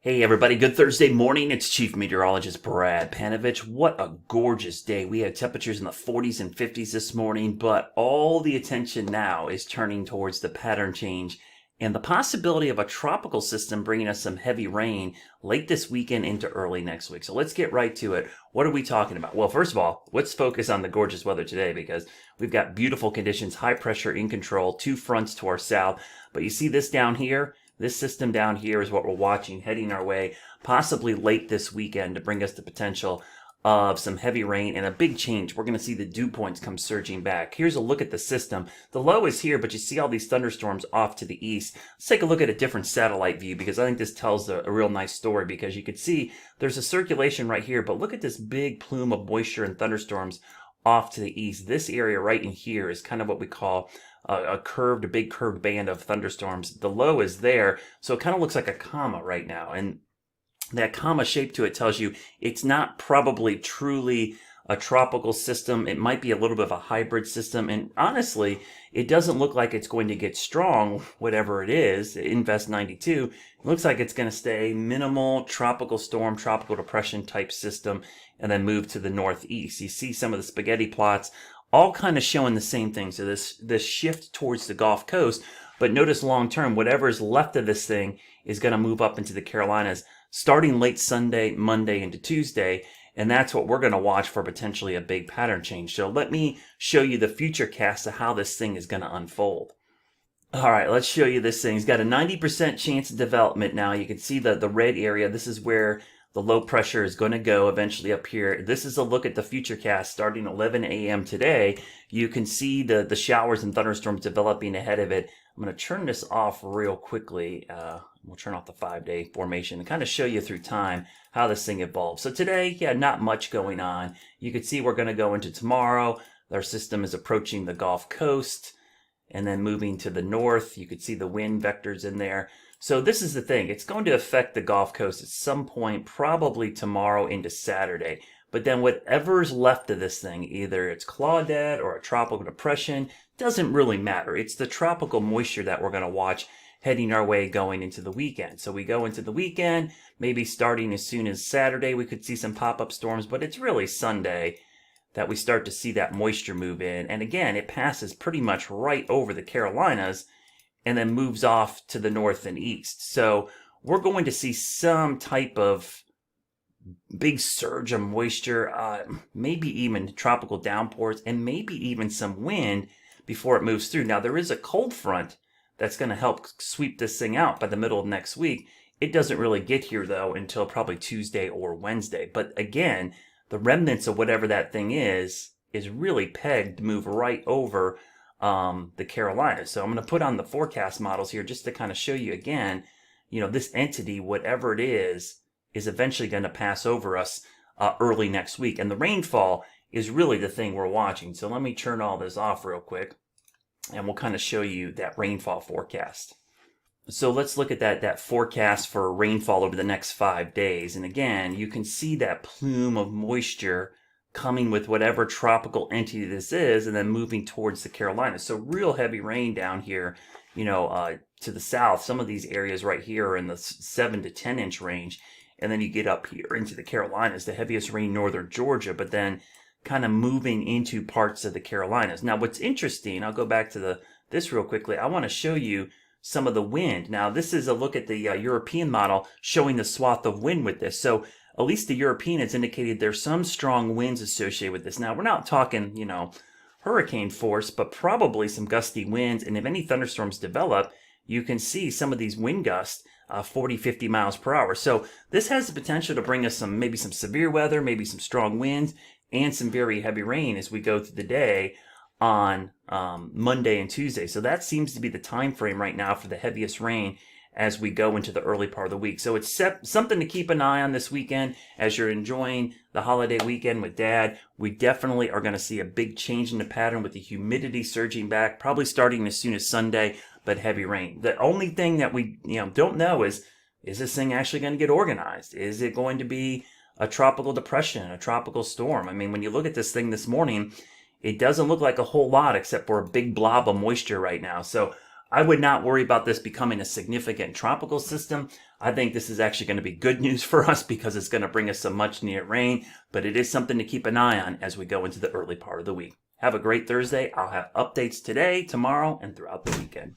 Hey everybody, good Thursday morning. It's Chief Meteorologist Brad Panovich. What a gorgeous day. We had temperatures in the 40s and 50s this morning, but all the attention now is turning towards the pattern change and the possibility of a tropical system bringing us some heavy rain late this weekend into early next week. So let's get right to it. What are we talking about? Well, first of all, let's focus on the gorgeous weather today because we've got beautiful conditions, high pressure in control, two fronts to our south. But you see this down here? This system down here is what we're watching heading our way, possibly late this weekend to bring us the potential of some heavy rain and a big change. We're going to see the dew points come surging back. Here's a look at the system. The low is here, but you see all these thunderstorms off to the east. Let's take a look at a different satellite view because I think this tells a real nice story because you can see there's a circulation right here, but look at this big plume of moisture and thunderstorms off to the east. This area right in here is kind of what we call a big curved band of thunderstorms. The low is there, so it kind of looks like a comma right now. And that comma shape to it tells you it's not probably truly a tropical system. It might be a little bit of a hybrid system. And honestly, it doesn't look like it's going to get strong, whatever it is. Invest 92. It looks like it's going to stay minimal tropical storm, tropical depression type system, and then move to the northeast. You see some of the spaghetti plots all kind of showing the same thing. So this shift towards the Gulf Coast, but notice long term, whatever is left of this thing is going to move up into the Carolinas starting late Sunday, Monday into Tuesday. And that's what we're going to watch for potentially a big pattern change. So let me show you the future cast of how this thing is going to unfold. All right, let's show you this thing. It's got a 90% chance of development now. You can see the red area. This is where the low pressure is going to go eventually up here. This is a look at the future cast starting 11 a.m. today. You can see the showers and thunderstorms developing ahead of it. I'm going to turn this off real quickly. We'll turn off the 5-day formation and kind of show you through time how this thing evolves. So today, yeah, not much going on. You can see we're going to go into tomorrow. Our system is approaching the Gulf Coast and then moving to the north. You could see the wind vectors in there. So this is the thing. It's going to affect the Gulf Coast at some point, probably tomorrow into Saturday. But then whatever's left of this thing, either it's claudette or a tropical depression, doesn't really matter. It's the tropical moisture that we're going to watch heading our way going into the weekend. So we go into the weekend, maybe starting as soon as Saturday, we could see some pop-up storms, but it's really Sunday that we start to see that moisture move in. And again, it passes pretty much right over the Carolinas and then moves off to the north and east. So we're going to see some type of big surge of moisture, maybe even tropical downpours, and maybe even some wind before it moves through. Now, there is a cold front that's going to help sweep this thing out by the middle of next week. It doesn't really get here, though, until probably Tuesday or Wednesday. But again, the remnants of whatever that thing is really pegged to move right over the Carolinas. So I'm going to put on the forecast models here just to kind of show you again, this entity, whatever it is eventually going to pass over us early next week. And the rainfall is really the thing we're watching. So let me turn all this off real quick and we'll kind of show you that rainfall forecast. So let's look at that forecast for rainfall over the next 5 days. And again, you can see that plume of moisture coming with whatever tropical entity this is and then moving towards the Carolinas. So real heavy rain down here, to the south. Some of these areas right here are in the 7 to 10 inch range. And then you get up here into the Carolinas, the heaviest rain, northern Georgia, but then kind of moving into parts of the Carolinas. Now, what's interesting, I'll go back to this real quickly. I want to show you some of the wind. Now, this is a look at the European model showing the swath of wind with this. So at least the European has indicated there's some strong winds associated with this. Now, we're not talking, hurricane force, but probably some gusty winds. And if any thunderstorms develop, you can see some of these wind gusts, 40, 50 miles per hour. So this has the potential to bring us maybe some severe weather, maybe some strong winds, and some very heavy rain as we go through the day on Monday and Tuesday. So that seems to be the time frame right now for the heaviest rain as we go into the early part of the week. So it's something to keep an eye on this weekend as you're enjoying the holiday weekend with Dad. We definitely are going to see a big change in the pattern with the humidity surging back, probably starting as soon as Sunday, but heavy rain. The only thing that we don't know is this thing actually going to get organized? Is it going to be a tropical depression, a tropical storm? I mean, when you look at this thing this morning, it doesn't look like a whole lot except for a big blob of moisture right now. So I would not worry about this becoming a significant tropical system. I think this is actually going to be good news for us because it's going to bring us some much needed rain, but it is something to keep an eye on as we go into the early part of the week. Have a great Thursday. I'll have updates today, tomorrow, and throughout the weekend.